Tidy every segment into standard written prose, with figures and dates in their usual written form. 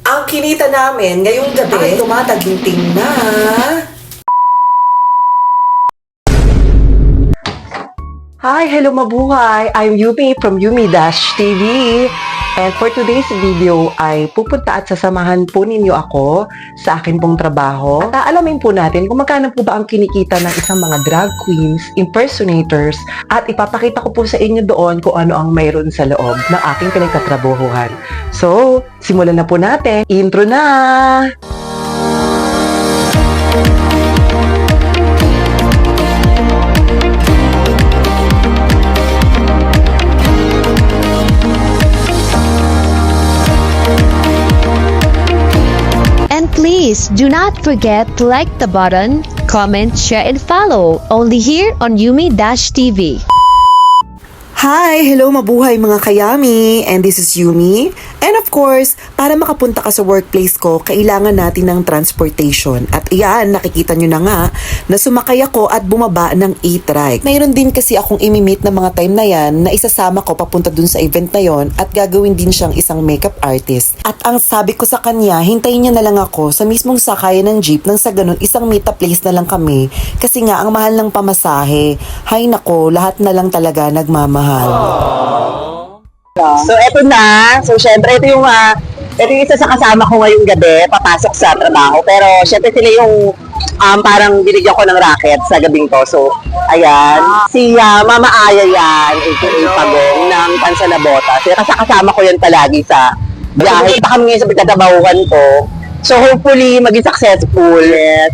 Ang kinita namin ngayong gabi ay tumataginting na. Hi, hello mabuhay! I'm Yumi from Yumi Dash TV. And for today's video ay pupunta at sasamahan po ninyo ako sa akin pong trabaho. At aalamin po natin kung magkano po ba ang kinikita ng isang mga drag queens, impersonators, at ipapakita ko po sa inyo doon kung ano ang mayroon sa loob ng aking pinagtatrabahuhan. So, simulan na po natin. Intro na! Please do not forget to like the button, comment, share, and follow only here on Yumi Dash TV. Hi! Hello mabuhay mga kayami! And this is Yumi. And of course, para makapunta ka sa workplace ko, kailangan natin ng transportation. At iyan, nakikita nyo na nga, na sumakay ako at bumaba ng e-trike. Mayroon din kasi akong imimit na mga time na yan, na isasama ko papunta dun sa event na yon at gagawin din siyang isang makeup artist. At ang sabi ko sa kanya, hintayin niya na lang ako sa mismong sakayan ng jeep nang sa ganun, isang meet-up place na lang kami. Kasi nga, ang mahal ng pamasahe. Hay nako, lahat na lang talaga nagmamahal. So, eto na. So, syempre, ito yung isa sa kasama ko ngayong gabi, papasok sa trabaho. Pero, syempre, sila yung parang binigyan ko ng racket sa gabing to. So, ayan. Si Mama Aya yan, aka Pagong, ng Pansalabota. So, kasama ko yan palagi sa biyahe. Pa kami ngayon sa pagtatabahuan ko. So, hopefully, maging successful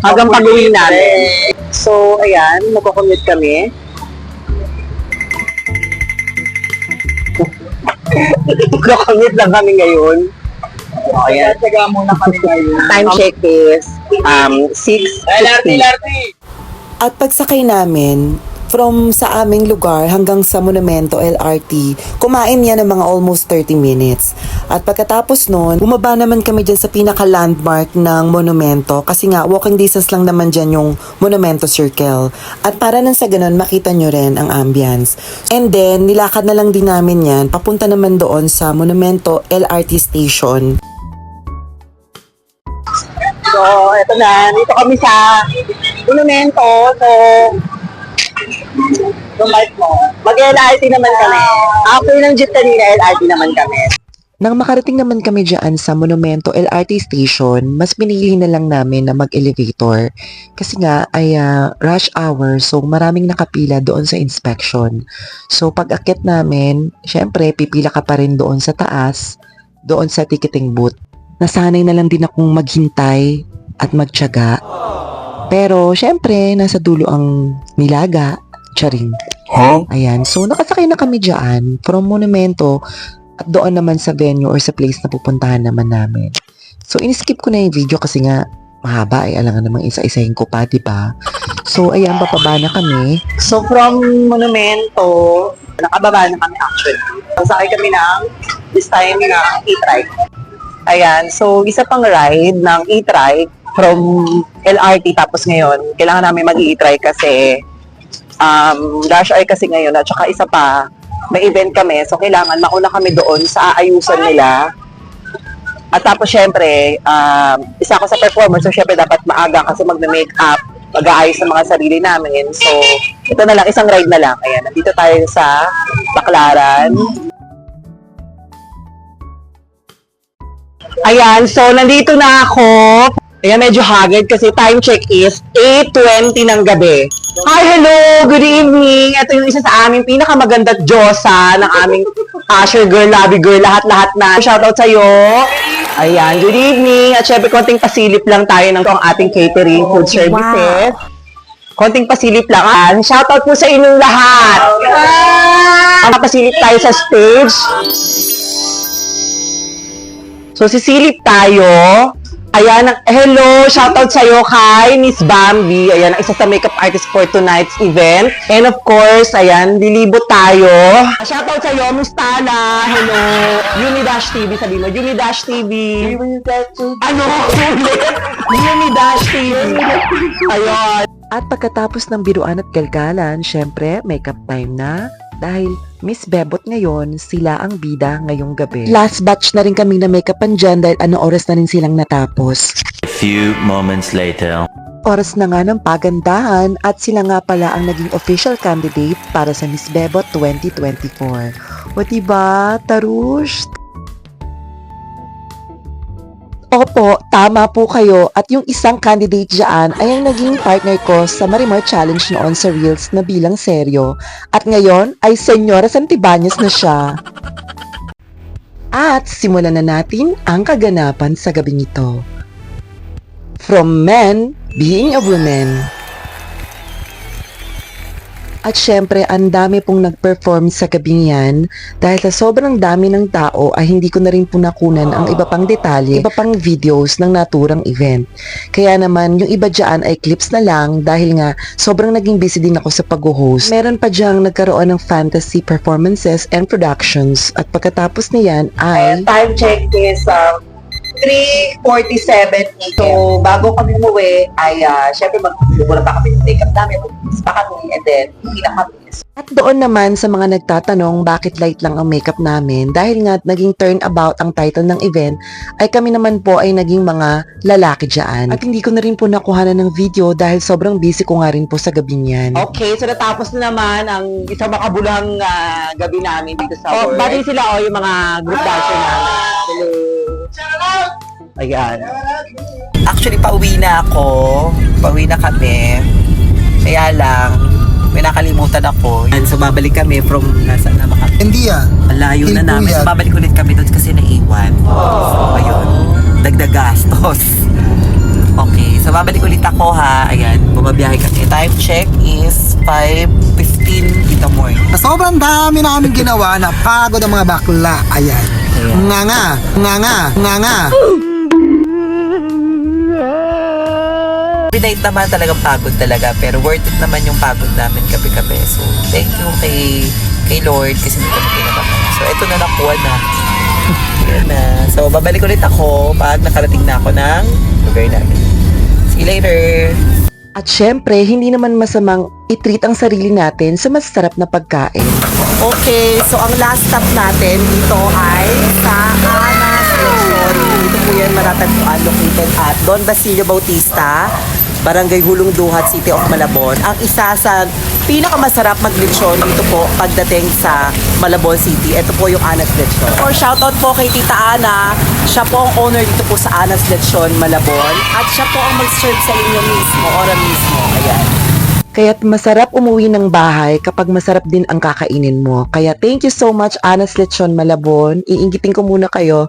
hanggang pag-uwi namin. So, ayan, magko-commute kami. Commute lang kami ngayon. Ayan. Taga muna kami ngayon. Time check is 6:50. At pagsakay namin, from sa aming lugar hanggang sa Monumento LRT, kumain yan ng mga almost 30 minutes. At pagkatapos nun, bumaba naman kami dyan sa pinaka-landmark ng Monumento kasi nga walking distance lang naman dyan yung Monumento Circle. At para nang sa ganun, makita nyo rin ang ambience. And then, nilakad na lang din namin yan, papunta naman doon sa Monumento LRT Station. So, eto na. Dito kami sa Monumento. So, mag-LRT naman kami. After ng jeep kanina, LRT naman kami. Nang makarating naman kami dyan sa Monumento LRT Station, mas pinili na lang namin na mag-elevator. Kasi nga ay rush hour, so maraming nakapila doon sa inspection. So pag akyat namin, syempre pipila ka pa rin doon sa taas, doon sa ticketing booth. Nasanay na lang din akong maghintay at magtiyaga. Pero syempre, nasa dulo ang nilaga, charing. Ayan, so nakasakay na kami dyan from Monumento at doon naman sa venue or sa place na pupuntahan naman namin. So, in-skip ko na yung video kasi nga mahaba ay alangan namang isa-isahin ko pa, diba? So, ayan, papaba na kami. So, from Monumento, nakababa na kami actually. Sakay kami ng, this time, ng e-trike. Ayan, so isa pang ride ng e-trike from LRT tapos ngayon, kailangan namin mag-e-trike kasi rush hour kasi ngayon at saka isa pa, may event kami, so kailangan mauna kami doon sa aayusan nila. At tapos syempre, isa ako sa performer, so syempre dapat maaga kasi magna-makeup, mag-aayos ng mga sarili namin. So, ito na lang, isang ride na lang. Ayan, nandito tayo sa Baclaran. Ayan, so nandito na ako. Ayan, medyo haggard kasi time check is 8:20 ng gabi. Hi, hello! Good evening! Ito yung isa sa aming pinakamagandang Diyosa ng aming Asher Girl, Labi Girl, lahat-lahat na. Shoutout sa'yo! Ayan, good evening! At syempre, konting pasilip lang tayo ng ang ating catering food services. Wow. Konting pasilip lang. Shoutout po sa inyong lahat! Ang pasilip tayo sa stage. So, sisilip tayo. Ayan, hello, shoutout sa'yo kay Miss Bambi. Ayan, isa sa makeup artist for tonight's event. And of course, ayan, lilibot tayo. Shoutout sa'yo, Miss Tala. Hello, Yumi Dash TV, sabi mo. Yumi Dash TV. Ano? Yumi Dash TV. Ayun. At pagkatapos ng biruan at galgalan, syempre, makeup time na. Dahil Miss Bebot ngayon, sila ang bida ngayong gabi. Last batch na rin kami na makeupan dyan dahil ano oras na rin silang natapos. A few moments later. Oras na nga ng pagandahan at sila nga pala ang naging official candidate para sa Miss Bebot 2024. O diba, Tarush? Opo, tama po kayo at yung isang candidate dyan ay ang naging partner ko sa Marimar Challenge noon sa Reels na bilang seryo at ngayon ay Senyora Santibanyes na siya. At simulan na natin ang kaganapan sa gabing ito. From men being a woman. At syempre, ang dami pong nag-perform sa gabing yan dahil sa sobrang dami ng tao ay hindi ko na rin po nakunan ang iba pang detalye, iba pang videos ng naturang event. Kaya naman, yung iba dyan ay clips na lang dahil nga sobrang naging busy din ako sa pag-host. Meron pa dyang nagkaroon ng fantasy performances and productions at pagkatapos niyan ay... Time check is 3:47 p.m. So, bago kami umuwi, ay syempre magmumula pa kami ng makeup namin, mag-fix pa kami, and then, hindi na kami. At doon naman sa mga nagtatanong bakit light lang ang makeup namin, dahil nga naging turnabout ang title ng event, ay kami naman po ay naging mga lalaki dyan. At hindi ko na rin po nakuhanan ng video dahil sobrang busy ko nga rin po sa gabi niyan. Okay, so natapos na naman ang isang makabulang gabi namin dito sa work. Bati sila yung mga group dancer namin. Hello. Ayan. Actually, pauwi na ako. Pauwi na kami. Kaya lang, may nakalimutan ako. And so, babalik kami from nasaan na baka. Hindi Malayo na namin. Ilbuyan. So, babalik ulit kami doon kasi naiwan. So, ayun. Dagdag gastos. Okay. So, babalik ulit ako ha. Ayan. Bumabiyahe kami. Time check is 5:15 in the morning. Sa sobrang dami namin ginawa na pagod ang mga bakla. Ayan. Nga. Every night naman talagang pagod talaga. Pero worth it naman yung pagod namin kape-kape. So, thank you kay Lord kasi hindi kami pinagawa. So, eto na nakuha na. Yan na. So, babalik ulit ako pag nakarating na ako ng lugar namin. See you later! At syempre, hindi naman masamang i-treat ang sarili natin sa masarap na pagkain. Okay, so ang last stop natin dito ay sa Anas Lechon. Dito po yan matatagpuan located at Don Basilio Bautista, Barangay Hulong Duhat, City of Malabon. Ang isa sa pinakamasarap maglechon dito po pagdating sa Malabon City. Ito po yung Anas Lechon. Or shoutout po kay Tita Ana. Siya po ang owner dito po sa Anas Lechon, Malabon. At siya po ang mag-serve sa inyo mismo, ora mismo. Ayan. Kaya't masarap umuwi ng bahay kapag masarap din ang kakainin mo. Kaya thank you so much, Anas Lechon Malabon. Iingitin ko muna kayo.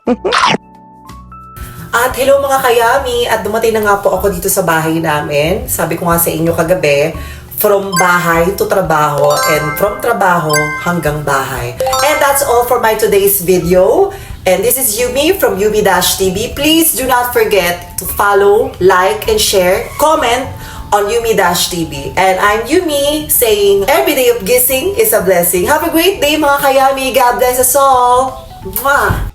At hello mga kayami, at dumating na nga po ako dito sa bahay namin. Sabi ko nga sa inyo kagabi, from bahay to trabaho and from trabaho hanggang bahay. And that's all for my today's video. And this is Yumi from Yumi-TV. Please do not forget to follow, like, and share, comment on Yumi-TV. And I'm Yumi saying, every day of gising is a blessing. Have a great day mga kayami. God bless us all. Mwah!